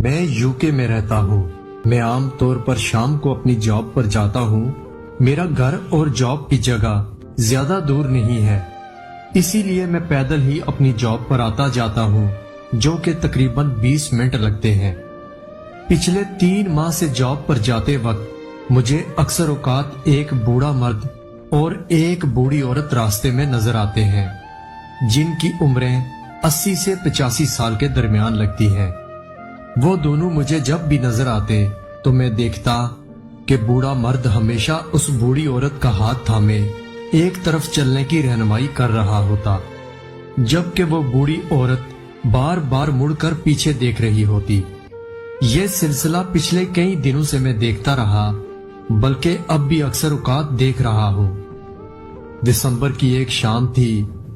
میں यूके में रहता हूँ। मैं आम तौर पर शाम को अपनी जॉब पर जाता हूँ। मेरा घर और जॉब की जगह ज्यादा दूर नहीं है, इसीलिए मैं पैदल ही अपनी जॉब पर आता जाता हूँ, जो कि तकरीबन 20 मिनट लगते हैं। पिछले 3 माह से जॉब पर जाते वक्त मुझे अक्सर औकात एक बूढ़ा मर्द और एक बूढ़ी औरत रास्ते में नजर आते हैं, जिनकी उम्रें 80 से 85 साल के दरमियान लगती हैं। वो दोनों मुझे जब भी नजर आते तो मैं देखता कि बूढ़ा मर्द हमेशा उस बूढ़ी औरत का हाथ थामे एक तरफ चलने की रहनुमाई कर रहा होता, जबकि वो बूढ़ी औरत बार बार मुड़कर पीछे देख रही होती। ये सिलसिला पिछले कई दिनों से मैं देखता रहा, बल्कि अब भी अक्सर औकात देख रहा हूँ। दिसंबर की एक शाम थी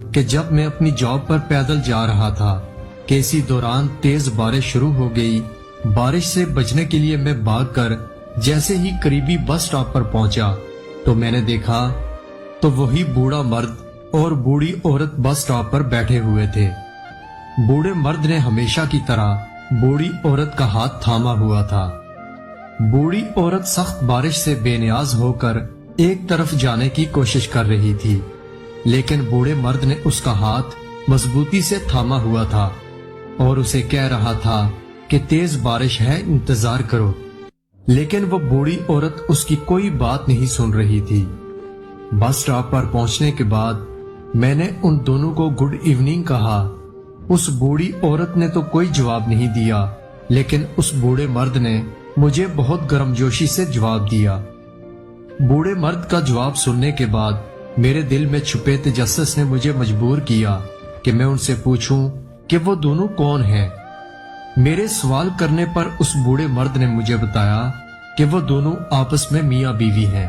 कि जब मैं अपनी जॉब पर पैदल जा रहा था कि इसी दौरान तेज बारिश शुरू हो गई। बारिश से बचने के लिए मैं भागकर जैसे ही करीबी बस स्टॉप पर पहुंचा तो मैंने देखा तो वही बूढ़ा मर्द और बूढ़ी औरत बस स्टॉप पर बैठे हुए थे। बूढ़े मर्द ने हमेशा की तरह बूढ़ी औरत का हाथ थामा हुआ था। बूढ़ी औरत सख्त बारिश से बेनियाज होकर एक तरफ जाने की कोशिश कर रही थी, लेकिन बूढ़े मर्द ने उसका हाथ मजबूती से थामा हुआ था और उसे कह रहा था कि तेज बारिश है, इंतजार करो। लेकिन वो बूढ़ी औरत उसकी कोई बात नहीं सुन रही थी। बस स्टॉप पर पहुंचने के बाद मैंने उन दोनों को गुड इवनिंग कहा। उस बूढ़ी औरत ने तो कोई जवाब नहीं दिया, लेकिन उस बूढ़े मर्द ने मुझे बहुत गर्मजोशी से जवाब दिया। बूढ़े मर्द का जवाब सुनने के बाद मेरे दिल में छुपे तजस्सुस ने मुझे मजबूर किया कि मैं उनसे पूछूं कि वो दोनों कौन हैं। मेरे सवाल करने पर उस बूढ़े मर्द ने मुझे बताया कि वो दोनों आपस में मियां बीवी हैं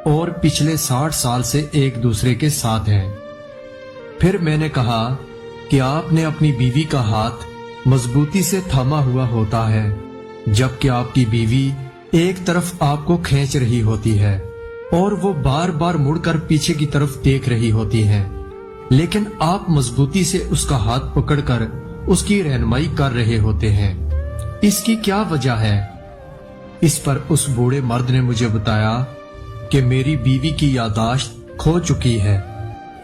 और पिछले 60 साल से एक दूसरे के साथ हैं। फिर मैंने कहा कि आपने अपनी बीवी का हाथ मजबूती से थामा हुआ होता है, जबकि आपकी बीवी एक तरफ आपको खींच रही होती है और वो बार बार मुड़कर पीछे की तरफ देख रही होती हैं, लेकिन आप मजबूती से उसका हाथ पकड़कर उसकी रहनुमाई कर रहे होते हैं। इसकी क्या वजह है? इस पर उस बूढ़े मर्द ने मुझे बताया कि मेरी बीवी की याददाश्त खो चुकी है,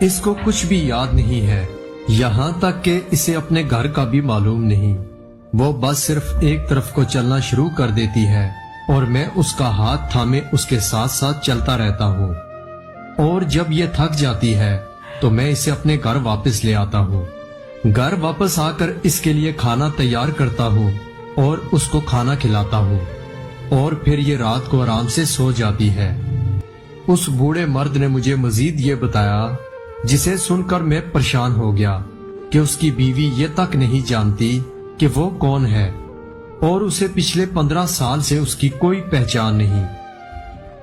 इसको कुछ भी याद नहीं है, यहाँ तक कि इसे अपने घर का भी मालूम नहीं। वो बस सिर्फ एक तरफ को चलना शुरू कर देती है और मैं उसका हाथ थामे उसके साथ साथ चलता रहता हूँ, और जब ये थक जाती है तो मैं इसे अपने घर वापस ले आता हूँ। घर वापस आकर इसके लिए खाना तैयार करता हूँ और उसको खाना खिलाता हूँ, और फिर ये रात को आराम से सो जाती है। उस बूढ़े मर्द ने मुझे मजीद ये बताया, जिसे सुनकर मैं परेशान हो गया, कि उसकी बीवी ये तक नहीं जानती कि वो कौन है और उसे पिछले 15 साल से उसकी कोई पहचान नहीं।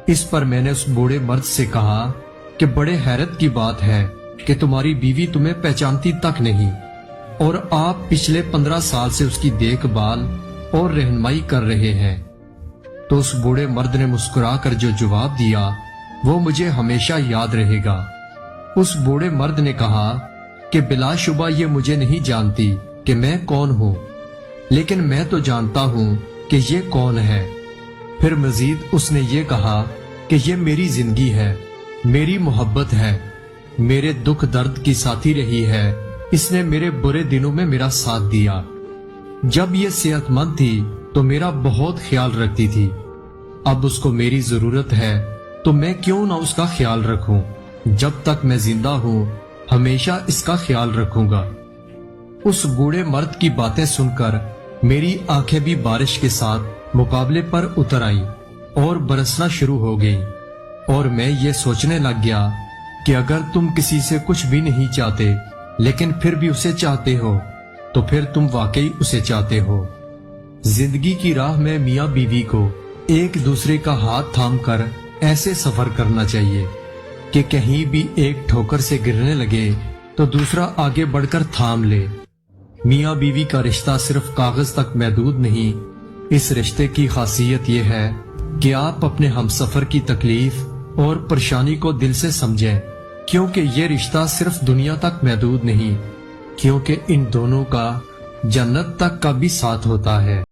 इस पर मैंने उस बूढ़े मर्द से कहा कि बड़े हैरत की बात है कि तुम्हारी बीवी तुम्हें पहचानती तक नहीं और आप पिछले 15 साल से उसकी देखभाल और रहनुमाई कर रहे हैं। तो उस बूढ़े मर्द ने मुस्कुराकर जो जवाब दिया वो मुझे हमेशा याद रहेगा। उस बूढ़े मर्द ने कहा कि बिलाशुबा ये मुझे नहीं जानती कि मैं कौन हूँ, लेकिन मैं तो जानता हूँ कि ये कौन है। फिर मजीद उसने ये कहा कि ये मेरी जिंदगी है, मेरी मोहब्बत है, मेरे दुख दर्द की साथी रही है, इसने मेरे बुरे दिनों में मेरा साथ दिया। जब ये सेहतमंद थी तो मेरा बहुत ख्याल रखती थी, अब उसको मेरी जरूरत है तो मैं क्यों ना उसका ख्याल रखूं। जब तक मैं जिंदा हूँ हमेशा इसका ख्याल रखूंगा। उस बूढ़े मर्द की बातें सुनकर मेरी आंखें भी बारिश के साथ मुकाबले पर उतर आईं और बरसना शुरू हो गई, और मैं ये सोचने लग गया कि अगर तुम किसी से कुछ भी नहीं चाहते लेकिन फिर भी उसे चाहते हो तो फिर तुम वाकई उसे चाहते हो। जिंदगी की राह में मियां बीवी को एक दूसरे का हाथ थामकर ऐसे सफर करना चाहिए कि कहीं भी एक ठोकर से गिरने लगे तो दूसरा आगे बढ़कर थाम ले। मियां बीवी का रिश्ता सिर्फ कागज तक महदूद नहीं, इस रिश्ते की खासियत यह है कि आप अपने हमसफर की तकलीफ और परेशानी को दिल से समझें, क्योंकि ये रिश्ता सिर्फ दुनिया तक महदूद नहीं, क्योंकि इन दोनों का जन्नत तक का भी साथ होता है।